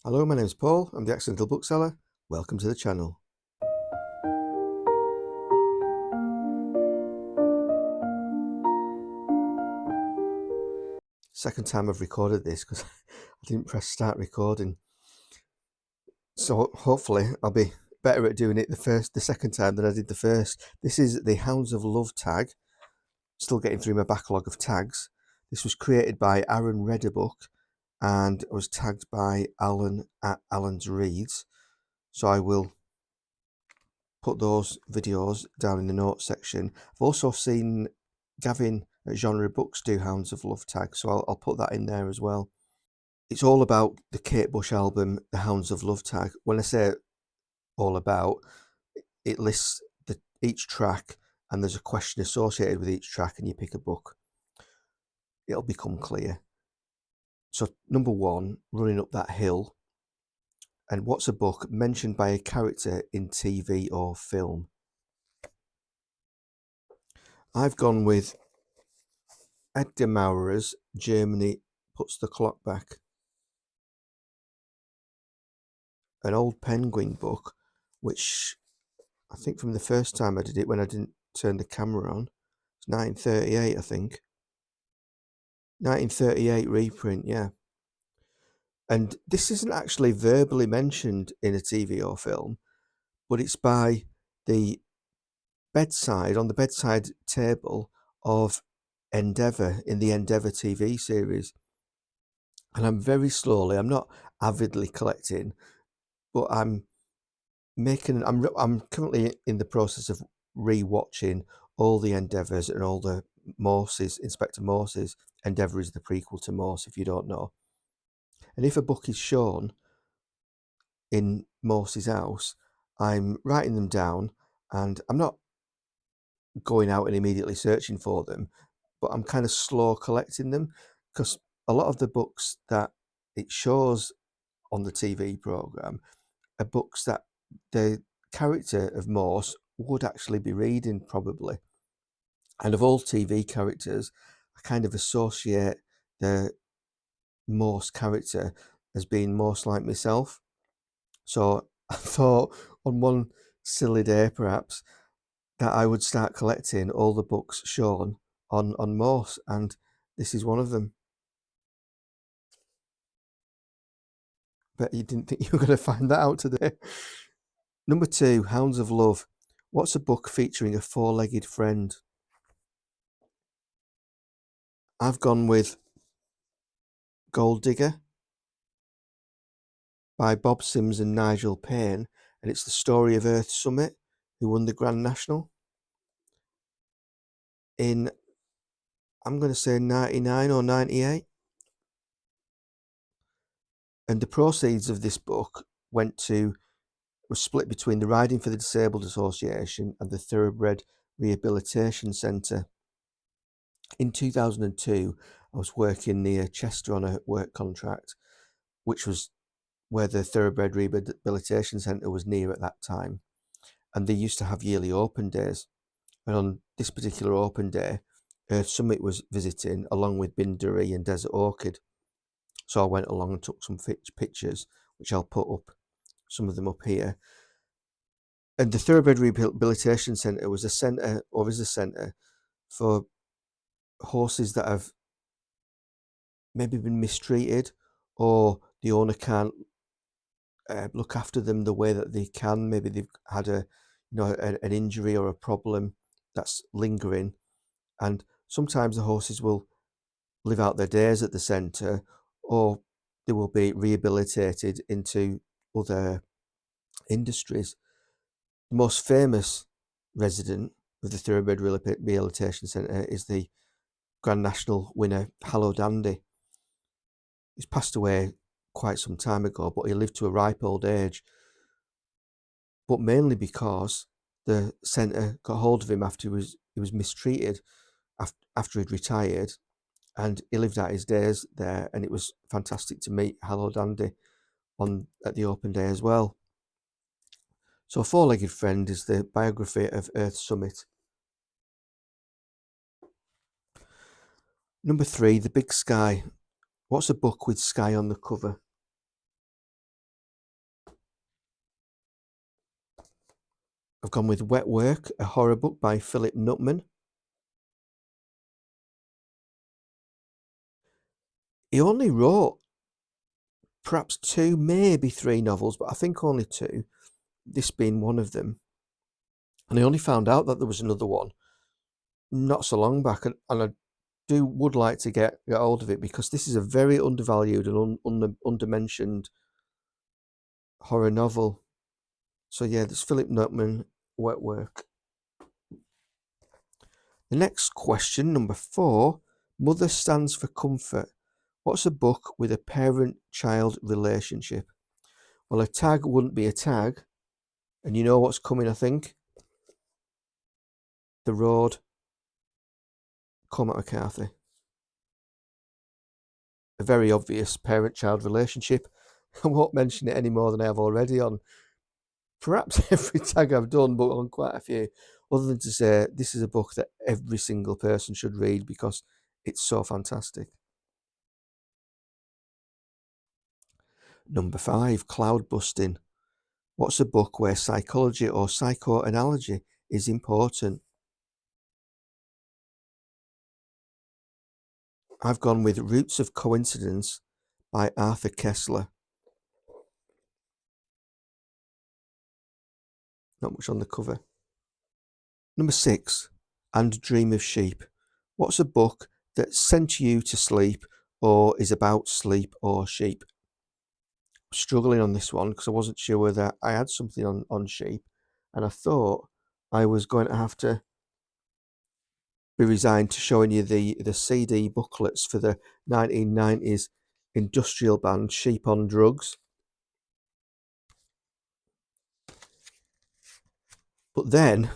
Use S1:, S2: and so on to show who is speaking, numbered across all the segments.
S1: Hello, my name is Paul. I'm the Accidental Bookseller. Welcome to the channel. Second time I've recorded this because I didn't press start recording. So hopefully I'll be better at doing it the second time than I did the first. This is the Hounds of Love tag. Still getting through my backlog of tags. This was created by Aaron Read a Book and was tagged by Alan at Alan's Reads. So I will put those videos down in the notes section. I've also seen Gavin at Genre Books do Hounds of Love tag, so I'll put that in there as well. It's all about the Kate Bush album, the Hounds of Love tag. When I say all about, it lists each track and there's a question associated with each track and you pick a book. It'll become clear. So number one, Running Up That Hill. And what's a book mentioned by a character in TV or film? I've gone with Edgar Maurer's Germany Puts the Clock Back. An old Penguin book, which I think from the first time I did it when I didn't turn the camera on, it's 1938, I think. 1938 reprint, yeah. And this isn't actually verbally mentioned in a TV or film, but it's by the bedside, on the bedside table of Endeavour in the Endeavour TV series. And I'm not avidly collecting, but I'm currently in the process of re-watching all the Endeavours and all the Morse's, Inspector Morse's. Endeavour is the prequel to Morse, if you don't know. And if a book is shown in Morse's house, I'm writing them down, and I'm not going out and immediately searching for them, but I'm kind of slow collecting them, because a lot of the books that it shows on the TV program are books that the character of Morse would actually be reading, probably. And of all TV characters, I kind of associate the Morse character as being most like myself. So I thought on one silly day, perhaps, that I would start collecting all the books shown on Morse, and this is one of them. But you didn't think you were going to find that out today. Number two, Hounds of Love. What's a book featuring a four-legged friend? I've gone with Gold Digger by Bob Sims and Nigel Payne, and it's the story of Earth Summit, who won the Grand National in, I'm going to say 99 or 98. And the proceeds of this book was split between the Riding for the Disabled Association and the Thoroughbred Rehabilitation Centre. In 2002, I was working near Chester on a work contract, which was where the Thoroughbred Rehabilitation Centre was near at that time. And they used to have yearly open days. And on this particular open day, Earth Summit was visiting along with Binduri and Desert Orchid. So I went along and took some pictures, which I'll put up, some of them up here. And the Thoroughbred Rehabilitation Centre was a centre, or is a centre, for horses that have maybe been mistreated, or the owner can't look after them the way that they can. Maybe they've had an injury or a problem that's lingering, and sometimes the horses will live out their days at the centre, or they will be rehabilitated into other industries. The most famous resident of the Thoroughbred Rehabilitation Centre is the Grand National winner, Hallo Dandy. He's passed away quite some time ago, but he lived to a ripe old age. But mainly because the centre got hold of him after he was mistreated after he'd retired, and he lived out his days there, and it was fantastic to meet Hallo Dandy at the open day as well. So Four-Legged Friend is the biography of Earth Summit. Number three, The Big Sky. What's a book with sky on the cover? I've gone with Wet Work, a horror book by Philip Nutman. He only wrote perhaps 2, maybe 3 novels, but I think only 2, this being one of them. And I only found out that there was another one not so long back, and I would like to get hold of it, because this is a very undervalued and undermentioned horror novel. So yeah, there's Philip Nutman, Wet Work. The next question, number 4, Mother Stands for Comfort. What's a book with a parent-child relationship? Well, a tag wouldn't be a tag, and you know what's coming, I think? The Road, Cormac McCarthy. A very obvious parent-child relationship. I won't mention it any more than I have already on perhaps every tag I've done, but on quite a few, other than to say this is a book that every single person should read because it's so fantastic. Number 5, Cloudbusting. What's a book where psychology or psychoanalysis is important? I've gone with Roots of Coincidence by Arthur Koestler. Not much on the cover. Number 6, And Dream of Sheep. What's a book that sent you to sleep or is about sleep or sheep? Struggling on this one because I wasn't sure whether I had something on sheep, and I thought I was going to have to be resigned to showing you the CD booklets for the 1990s industrial band Sheep on Drugs. But then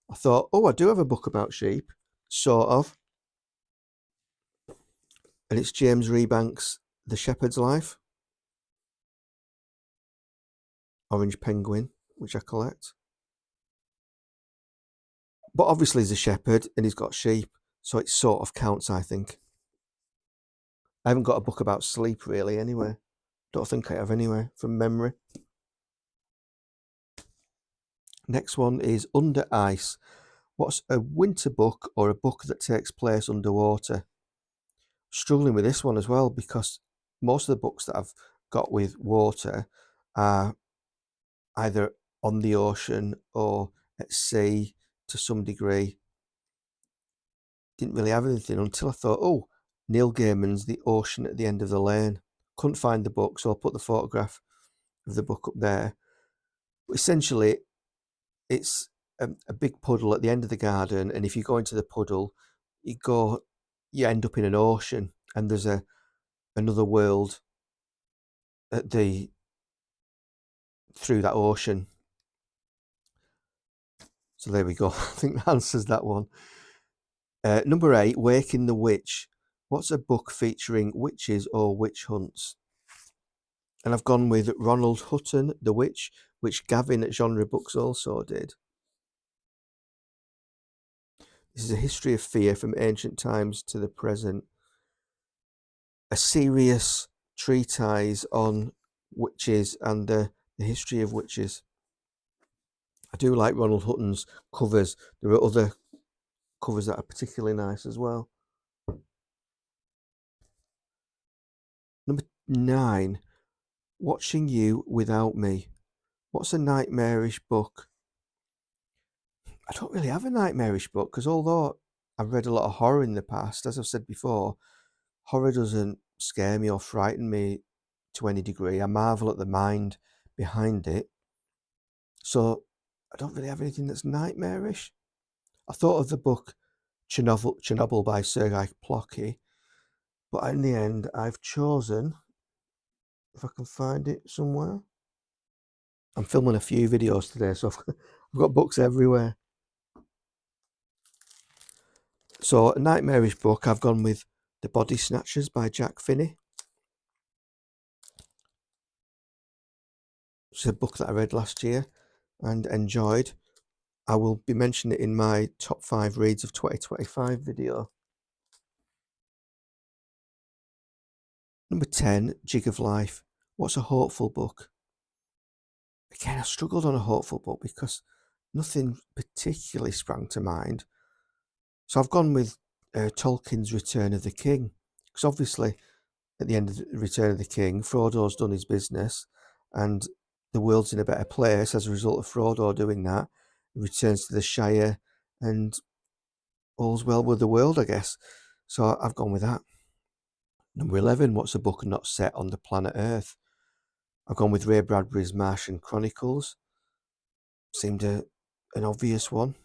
S1: I thought, oh, I do have a book about sheep, sort of. And it's James Rebank's The Shepherd's Life. Orange Penguin, which I collect. But obviously he's a shepherd and he's got sheep, so it sort of counts, I think. I haven't got a book about sleep really anyway. Don't think I have anyway, from memory. Next one is Under Ice. What's a winter book or a book that takes place underwater? Struggling with this one as well, because most of the books that I've got with water are either on the ocean or at sea to some degree. Didn't really have anything until I thought, oh, Neil Gaiman's The Ocean at the End of the Lane. Couldn't find the book, so I'll put the photograph of the book up there. But essentially, it's a big puddle at the end of the garden, and if you go into the puddle, you end up in an ocean, and there's another world at through that ocean. So there we go. I think that answers that one. Number 8, Waking the Witch. What's a book featuring witches or witch hunts? And I've gone with Ronald Hutton, The Witch, which Gavin at Genre Books also did. This is a history of fear from ancient times to the present. A serious treatise on witches and the history of witches. I do like Ronald Hutton's covers. There are other covers that are particularly nice as well. Number 9, Watching You Without Me. What's a nightmarish book? I don't really have a nightmarish book, because although I've read a lot of horror in the past, as I've said before, horror doesn't scare me or frighten me to any degree. I marvel at the mind behind it. So I don't really have anything that's nightmarish. I thought of the book Chernobyl by Sergei Plokhy, but in the end I've chosen, if I can find it somewhere. I'm filming a few videos today, so I've got books everywhere. So a nightmarish book, I've gone with The Body Snatchers by Jack Finney. It's a book that I read last year and enjoyed. I will be mentioning it in my top 5 reads of 2025 video. Number 10, Jig of Life. What's a hopeful book? Again, I struggled on a hopeful book because nothing particularly sprang to mind. So I've gone with Tolkien's Return of the King, because obviously at the end of the Return of the King, Frodo's done his business and the world's in a better place as a result of Frodo doing that. He returns to the Shire and all's well with the world, I guess. So I've gone with that. Number 11, what's a book not set on the planet Earth? I've gone with Ray Bradbury's Martian Chronicles. Seemed an obvious one.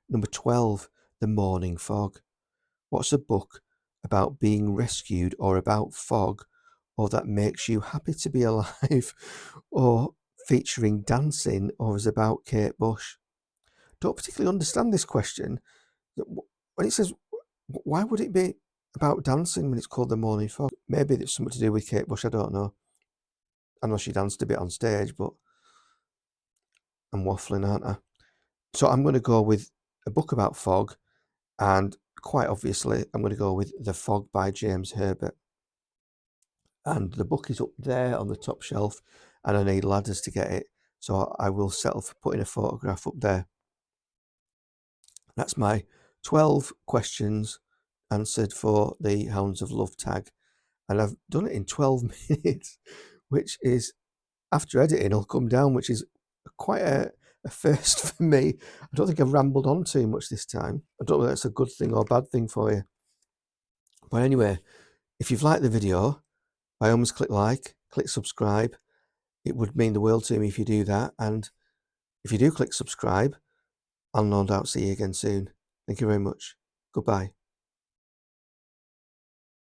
S1: Number 12, The Morning Fog. What's a book about being rescued or about fog, or that makes you happy to be alive, or featuring dancing, or is about Kate Bush? Don't particularly understand this question. When it says, why would it be about dancing when it's called The Morning Fog? Maybe it's something to do with Kate Bush, I don't know. I know she danced a bit on stage, but I'm waffling, aren't I? So I'm going to go with a book about fog, and quite obviously I'm going to go with The Fog by James Herbert. And the book is up there on the top shelf, and I need ladders to get it, so I will settle for putting a photograph up there. That's my 12 questions answered for the Hounds of Love tag, and I've done it in 12 minutes, which is, after editing, will come down, which is quite a first for me. I don't think I've rambled on too much this time. I don't know if that's a good thing or bad thing for you. But anyway, if you've liked the video, by all means click like, click subscribe. It would mean the world to me if you do that. And if you do click subscribe, I'll no doubt see you again soon. Thank you very much. Goodbye.